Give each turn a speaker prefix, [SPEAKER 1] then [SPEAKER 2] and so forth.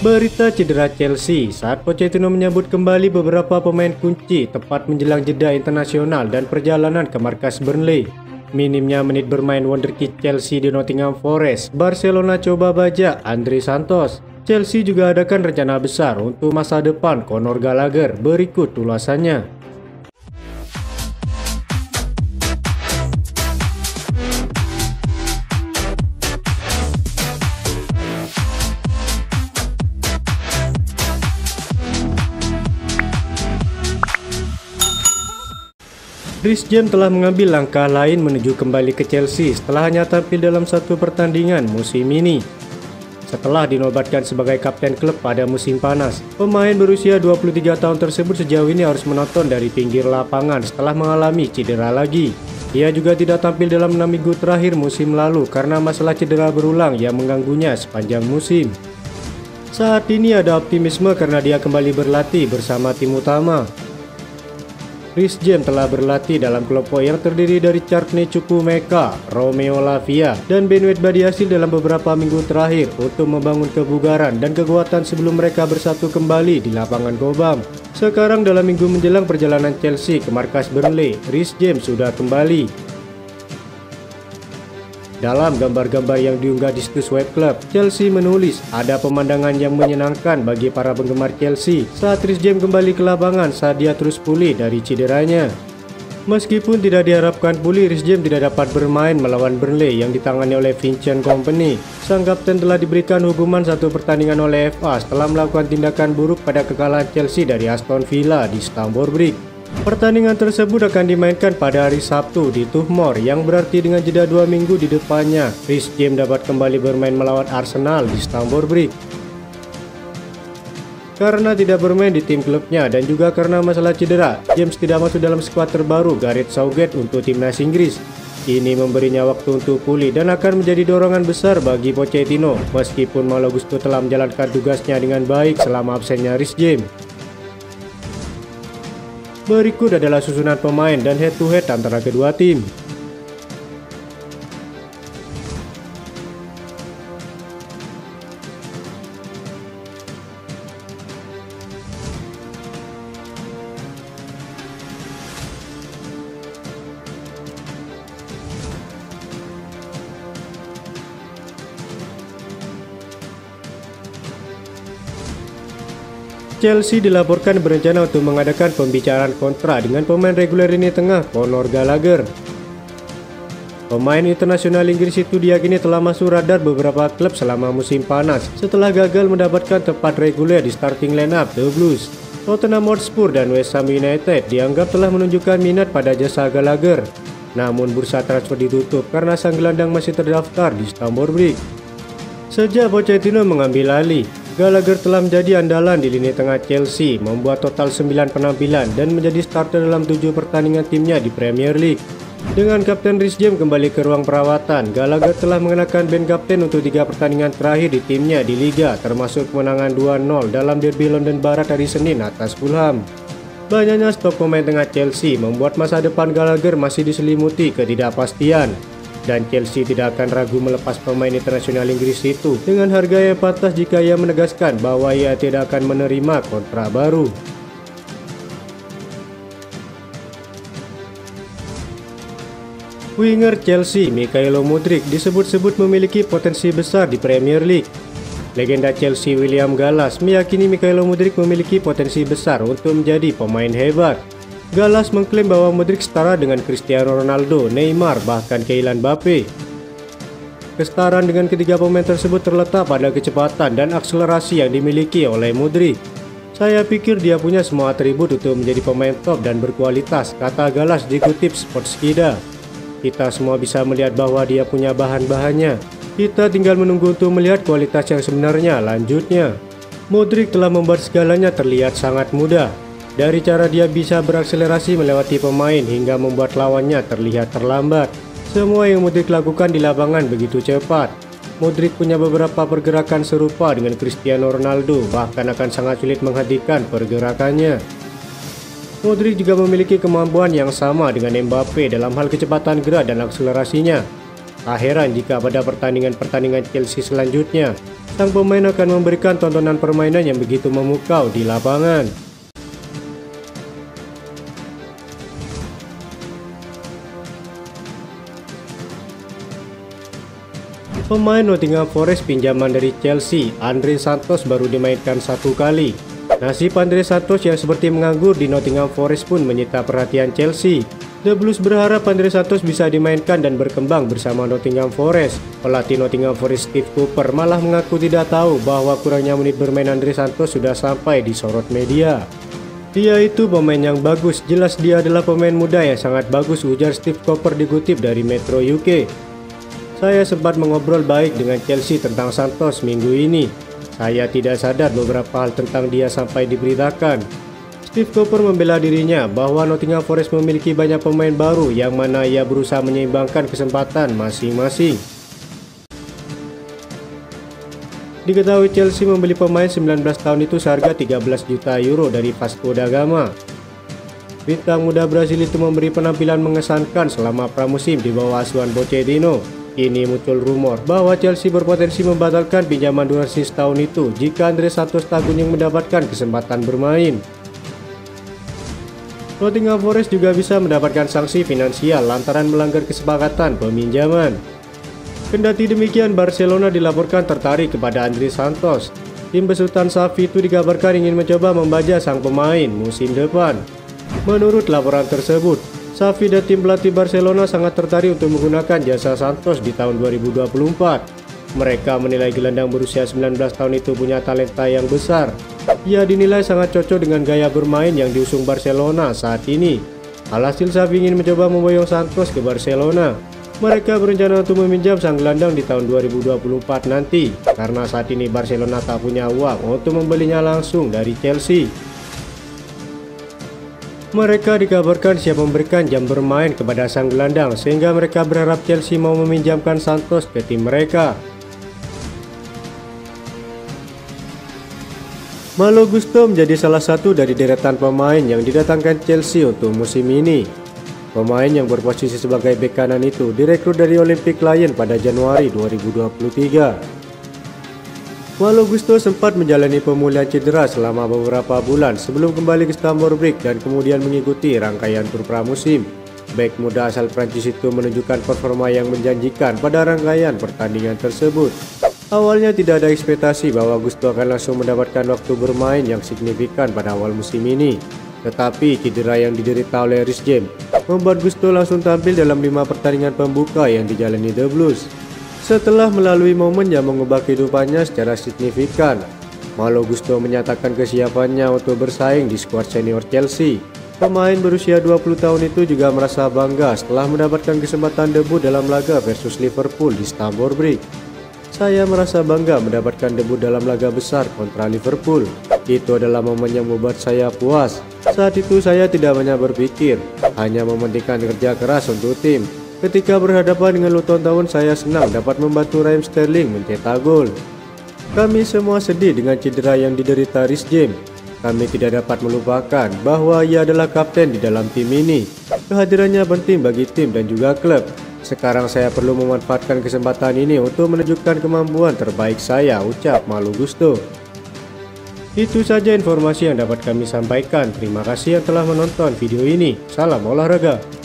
[SPEAKER 1] Berita cedera Chelsea saat Pochettino menyambut kembali beberapa pemain kunci tepat menjelang jeda internasional dan perjalanan ke markas Burnley. Minimnya menit bermain wonderkid Chelsea di Nottingham Forest, Barcelona coba bajak Andre Santos. Chelsea juga adakan rencana besar untuk masa depan Conor Gallagher, berikut ulasannya. Reece James telah mengambil langkah lain menuju kembali ke Chelsea setelah hanya tampil dalam satu pertandingan musim ini. Setelah dinobatkan sebagai kapten klub pada musim panas, pemain berusia 23 tahun tersebut sejauh ini harus menonton dari pinggir lapangan setelah mengalami cedera lagi. Ia juga tidak tampil dalam 6 minggu terakhir musim lalu karena masalah cedera berulang yang mengganggunya sepanjang musim. Saat ini ada optimisme karena dia kembali berlatih bersama tim utama. Reece James telah berlatih dalam kelompok yang terdiri dari Courtney Chukwuemeka, Romeo Lavia, dan Ben Badiashile dalam beberapa minggu terakhir untuk membangun kebugaran dan kekuatan sebelum mereka bersatu kembali di lapangan Cobham. Sekarang dalam minggu menjelang perjalanan Chelsea ke markas Burnley, Reece James sudah kembali. Dalam gambar-gambar yang diunggah di situs web klub, Chelsea menulis ada pemandangan yang menyenangkan bagi para penggemar Chelsea saat Reece James kembali ke lapangan saat dia terus pulih dari cederanya. Meskipun tidak diharapkan pulih, Reece James tidak dapat bermain melawan Burnley yang ditangani oleh Vincent Kompany. Sang kapten telah diberikan hukuman satu pertandingan oleh FA setelah melakukan tindakan buruk pada kekalahan Chelsea dari Aston Villa di Stamford Bridge. Pertandingan tersebut akan dimainkan pada hari Sabtu di Turf Moor, yang berarti dengan jeda 2 minggu di depannya, Reece James dapat kembali bermain melawan Arsenal di Stamford Bridge. Karena tidak bermain di tim klubnya dan juga karena masalah cedera, James tidak masuk dalam skuad terbaru Gareth Southgate untuk timnas Inggris. Ini memberinya waktu untuk pulih dan akan menjadi dorongan besar bagi Pochettino, meskipun Malo Gusto telah menjalankan tugasnya dengan baik selama absennya Reece James. Berikut adalah susunan pemain dan head-to-head antara kedua tim. Chelsea dilaporkan berencana untuk mengadakan pembicaraan kontrak dengan pemain reguler lini tengah Conor Gallagher. Pemain internasional Inggris itu diyakini telah masuk radar beberapa klub selama musim panas setelah gagal mendapatkan tempat reguler di starting lineup The Blues. Tottenham Hotspur dan West Ham United dianggap telah menunjukkan minat pada jasa Gallagher. Namun bursa transfer ditutup karena sang gelandang masih terdaftar di Stamford Bridge. Sejak Pochettino mengambil alih, Gallagher telah menjadi andalan di lini tengah Chelsea, membuat total 9 penampilan dan menjadi starter dalam 7 pertandingan timnya di Premier League. Dengan kapten Reece James kembali ke ruang perawatan, Gallagher telah mengenakan band kapten untuk 3 pertandingan terakhir di timnya di Liga, termasuk kemenangan 2-0 dalam derby London Barat hari Senin atas Fulham. Banyaknya stok pemain tengah Chelsea membuat masa depan Gallagher masih diselimuti ketidakpastian. Dan Chelsea tidak akan ragu melepas pemain internasional Inggris itu dengan harga yang pantas jika ia menegaskan bahwa ia tidak akan menerima kontrak baru. Winger Chelsea Mykhailo Mudryk disebut-sebut memiliki potensi besar di Premier League. Legenda Chelsea William Gallas meyakini Mykhailo Mudryk memiliki potensi besar untuk menjadi pemain hebat. Gallas mengklaim bahwa Mudryk setara dengan Cristiano Ronaldo, Neymar, bahkan Kylian Mbappe. Kesetaraan dengan ketiga pemain tersebut terletak pada kecepatan dan akselerasi yang dimiliki oleh Mudryk. Saya pikir dia punya semua atribut untuk menjadi pemain top dan berkualitas, kata Gallas dikutip Sportskida. Kita semua bisa melihat bahwa dia punya bahan-bahannya. Kita tinggal menunggu untuk melihat kualitas yang sebenarnya, lanjutnya. Mudryk telah membuat segalanya terlihat sangat mudah. Dari cara dia bisa berakselerasi melewati pemain hingga membuat lawannya terlihat terlambat. Semua yang Mudryk lakukan di lapangan begitu cepat. Mudryk punya beberapa pergerakan serupa dengan Cristiano Ronaldo, bahkan akan sangat sulit menghentikan pergerakannya. Mudryk juga memiliki kemampuan yang sama dengan Mbappe dalam hal kecepatan gerak dan akselerasinya. Tak heran jika pada pertandingan-pertandingan Chelsea selanjutnya, sang pemain akan memberikan tontonan permainan yang begitu memukau di lapangan. Pemain Nottingham Forest pinjaman dari Chelsea, Andre Santos baru dimainkan 1 kali. Nasib Andre Santos yang seperti menganggur di Nottingham Forest pun menyita perhatian Chelsea. The Blues berharap Andre Santos bisa dimainkan dan berkembang bersama Nottingham Forest. Pelatih Nottingham Forest Steve Cooper malah mengaku tidak tahu bahwa kurangnya menit bermain Andre Santos sudah sampai disorot media. Dia itu pemain yang bagus, jelas dia adalah pemain muda yang sangat bagus, ujar Steve Cooper dikutip dari Metro UK. Saya sempat mengobrol baik dengan Chelsea tentang Santos minggu ini. Saya tidak sadar beberapa hal tentang dia sampai diberitakan. Steve Cooper membela dirinya bahwa Nottingham Forest memiliki banyak pemain baru yang mana ia berusaha menyeimbangkan kesempatan masing-masing. Diketahui Chelsea membeli pemain 19 tahun itu seharga 13 juta euro dari Vasco da Gama. Bintang muda Brasil itu memberi penampilan mengesankan selama pramusim di bawah asuhan Pochettino. Kini muncul rumor bahwa Chelsea berpotensi membatalkan pinjaman durasi setahun itu jika Andre Santos tak kunjung mendapatkan kesempatan bermain. Nottingham Forest juga bisa mendapatkan sanksi finansial lantaran melanggar kesepakatan peminjaman. Kendati demikian, Barcelona dilaporkan tertarik kepada Andre Santos. Tim besutan Xavi itu dikabarkan ingin mencoba membajak sang pemain musim depan. Menurut laporan tersebut, Xavi dan tim pelatih Barcelona sangat tertarik untuk menggunakan jasa Santos di tahun 2024. Mereka menilai gelandang berusia 19 tahun itu punya talenta yang besar. Ia dinilai sangat cocok dengan gaya bermain yang diusung Barcelona saat ini. Alhasil Xavi ingin mencoba memboyong Santos ke Barcelona. Mereka berencana untuk meminjam sang gelandang di tahun 2024 nanti, karena saat ini Barcelona tak punya uang untuk membelinya langsung dari Chelsea. Mereka dikabarkan siap memberikan jam bermain kepada sang gelandang sehingga mereka berharap Chelsea mau meminjamkan Santos ke tim mereka. Malo Gusto menjadi salah satu dari deretan pemain yang didatangkan Chelsea untuk musim ini. Pemain yang berposisi sebagai bek kanan itu direkrut dari Olympic Lyon pada Januari 2023. Malo Gusto sempat menjalani pemulihan cedera selama beberapa bulan sebelum kembali ke Stamford Bridge dan kemudian mengikuti rangkaian tur pramusim. Bek muda asal Prancis itu menunjukkan performa yang menjanjikan pada rangkaian pertandingan tersebut. Awalnya tidak ada ekspektasi bahwa Gusto akan langsung mendapatkan waktu bermain yang signifikan pada awal musim ini. Tetapi cedera yang diderita oleh Reece James membuat Gusto langsung tampil dalam 5 pertandingan pembuka yang dijalani The Blues. Setelah melalui momen yang mengubah kehidupannya secara signifikan, Malo Gusto menyatakan kesiapannya untuk bersaing di skuad senior Chelsea. Pemain berusia 20 tahun itu juga merasa bangga setelah mendapatkan kesempatan debut dalam laga versus Liverpool di Stamford Bridge. Saya merasa bangga mendapatkan debut dalam laga besar kontra Liverpool. Itu adalah momen yang membuat saya puas. Saat itu saya tidak banyak berpikir, hanya mementingkan kerja keras untuk tim. Ketika berhadapan dengan Luton Town, saya senang dapat membantu Raheem Sterling mencetak gol. Kami semua sedih dengan cedera yang diderita Reece James. Kami tidak dapat melupakan bahwa ia adalah kapten di dalam tim ini. Kehadirannya penting bagi tim dan juga klub. Sekarang saya perlu memanfaatkan kesempatan ini untuk menunjukkan kemampuan terbaik saya, ucap Malo Gusto. Itu saja informasi yang dapat kami sampaikan. Terima kasih yang telah menonton video ini. Salam olahraga.